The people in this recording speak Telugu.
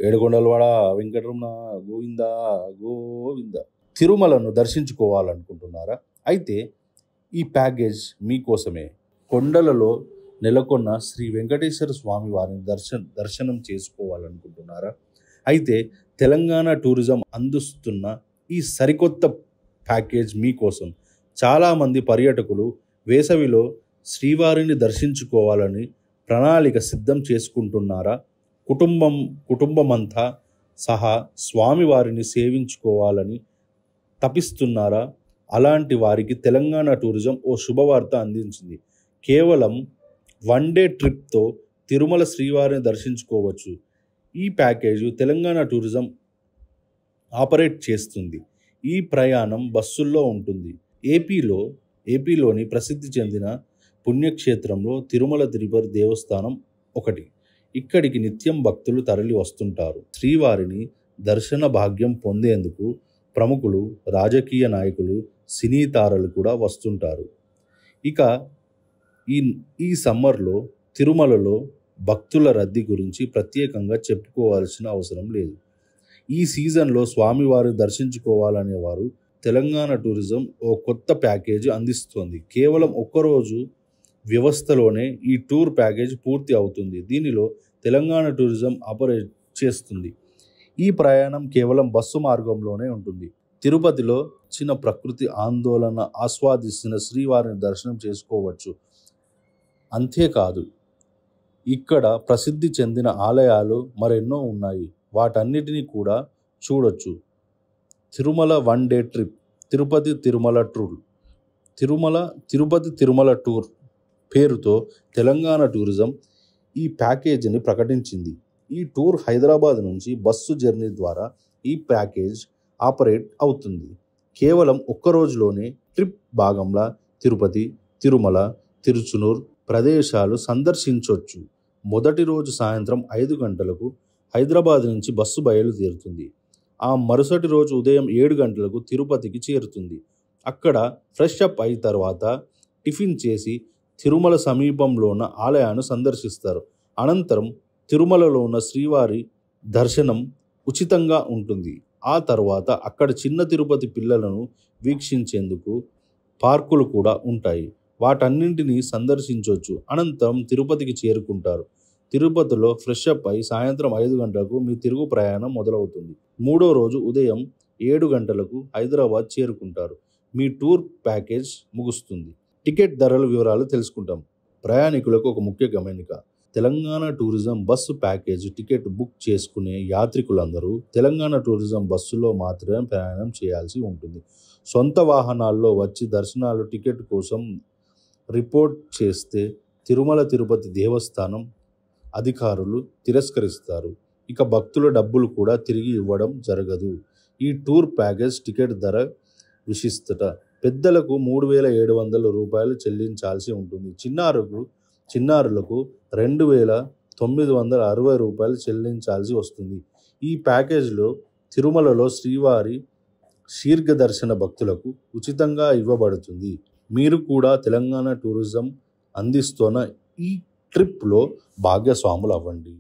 ఏడుకొండలవాడ వెంకటరమణ గోవింద గోవింద. తిరుమలను దర్శించుకోవాలనుకుంటున్నారా? అయితే ఈ ప్యాకేజ్ మీకోసమే. కొండలలో నెలకొన్న శ్రీ వెంకటేశ్వర స్వామి వారిని దర్శనం చేసుకోవాలనుకుంటున్నారా? అయితే తెలంగాణ టూరిజం అందిస్తున్న ఈ సరికొత్త ప్యాకేజ్ మీకోసం. చాలామంది పర్యాటకులు వేసవిలో శ్రీవారిని దర్శించుకోవాలని ప్రణాళిక సిద్ధం చేసుకుంటున్నారా? కుటుంబమంతా సహా స్వామివారిని సేవించుకోవాలని తపిస్తున్నారా? అలాంటి వారికి తెలంగాణ టూరిజం ఓ శుభవార్త అందించింది. కేవలం 1 డే ట్రిప్తో తిరుమల శ్రీవారిని దర్శించుకోవచ్చు. ఈ ప్యాకేజు తెలంగాణ టూరిజం ఆపరేట్ చేస్తుంది. ఈ ప్రయాణం బస్సుల్లో ఉంటుంది. ఏపీలోని ప్రసిద్ధి చెందిన పుణ్యక్షేత్రంలో తిరుమల తిరుపతి దేవస్థానం ఒకటి. ఇక్కడికి నిత్యం భక్తులు తరలి వస్తుంటారు. శ్రీవారిని దర్శన భాగ్యం పొందేందుకు ప్రముఖులు, రాజకీయ నాయకులు, సినీ తారలు కూడా వస్తుంటారు. ఇక ఈ సమ్మర్లో తిరుమలలో భక్తుల రద్దీ గురించి ప్రత్యేకంగా చెప్పుకోవాల్సిన అవసరం లేదు. ఈ సీజన్లో స్వామివారిని దర్శించుకోవాలనే వారు తెలంగాణ టూరిజం ఓ కొత్త ప్యాకేజీ అందిస్తోంది. కేవలం ఒక్కరోజు వ్యవస్థలోనే ఈ టూర్ ప్యాకేజ్ పూర్తి అవుతుంది. దీనిలో తెలంగాణ టూరిజం ఆపరేట్ చేస్తుంది. ఈ ప్రయాణం కేవలం బస్సు మార్గంలోనే ఉంటుంది. తిరుపతిలో చిన్న ప్రకృతి ఆందోళన ఆస్వాదిస్తున్న శ్రీవారిని దర్శనం చేసుకోవచ్చు. అంతేకాదు, ఇక్కడ ప్రసిద్ధి చెందిన ఆలయాలు మరెన్నో ఉన్నాయి. వాటన్నిటినీ కూడా చూడొచ్చు. Tirumala 1 day trip, Tirupati Tirumala tour పేరుతో తెలంగాణ టూరిజం ఈ ప్యాకేజీని ప్రకటించింది. ఈ టూర్ హైదరాబాద్ నుంచి బస్సు జర్నీ ద్వారా ఈ ప్యాకేజ్ ఆపరేట్ అవుతుంది. కేవలం ఒక్క రోజులోనే ట్రిప్ భాగంలో తిరుపతి, తిరుమల, తిరుచునూర్ ప్రదేశాలు సందర్శించవచ్చు. మొదటి రోజు సాయంత్రం 5 గంటలకు హైదరాబాద్ నుంచి బస్సు బయలుదేరుతుంది. ఆ మరుసటి రోజు ఉదయం 7 గంటలకు తిరుపతికి చేరుతుంది. అక్కడ ఫ్రెష్ అప్ అయిన తర్వాత టిఫిన్ చేసి తిరుమల సమీపంలో ఉన్న ఆలయాన్ని సందర్శిస్తారు. అనంతరం తిరుమలలో ఉన్న శ్రీవారి దర్శనం ఉచితంగా ఉంటుంది. ఆ తర్వాత అక్కడ చిన్న తిరుపతి పిల్లలను వీక్షించేందుకు పార్కులు కూడా ఉంటాయి. వాటన్నింటినీ సందర్శించవచ్చు. అనంతరం తిరుపతికి చేరుకుంటారు. తిరుపతిలో ఫ్రెష్ అప్ అయి సాయంత్రం 5 గంటలకు మీ తిరుగు ప్రయాణం మొదలవుతుంది. 3వ రోజు ఉదయం 7 గంటలకు హైదరాబాద్ చేరుకుంటారు. మీ టూర్ ప్యాకేజ్ ముగుస్తుంది. టికెట్ ధరల వివరాలు తెలుసుకుంటాం. ప్రయాణికులకు ఒక ముఖ్య గమనిక. Telangana tourism bus package ticket book చేసుకునే యాత్రికులందరూ తెలంగాణ టూరిజం బస్సులో మాత్రమే ప్రయాణం చేయాల్సి ఉంటుంది. సొంత వాహనాల్లో వచ్చి దర్శనాలు టికెట్ కోసం రిపోర్ట్ చేస్తే తిరుమల తిరుపతి దేవస్థానం అధికారులు తిరస్కరిస్తారు. ఇక భక్తుల డబ్బులు కూడా తిరిగి ఇవ్వడం జరగదు. ఈ టూర్ ప్యాకేజ్ టికెట్ ధర విశిష్టత. పెద్దలకు 3,700 రూపాయలు చెల్లించాల్సి ఉంటుంది. చిన్నారులకు 2,960 రూపాయలు చెల్లించాల్సి వస్తుంది. ఈ ప్యాకేజ్లో తిరుమలలో శ్రీవారి శీర్ఘ దర్శన భక్తులకు ఉచితంగా ఇవ్వబడుతుంది. మీరు కూడా తెలంగాణ టూరిజం అందిస్తున్న ఈ ట్రిప్లో భాగస్వాములు అవ్వండి.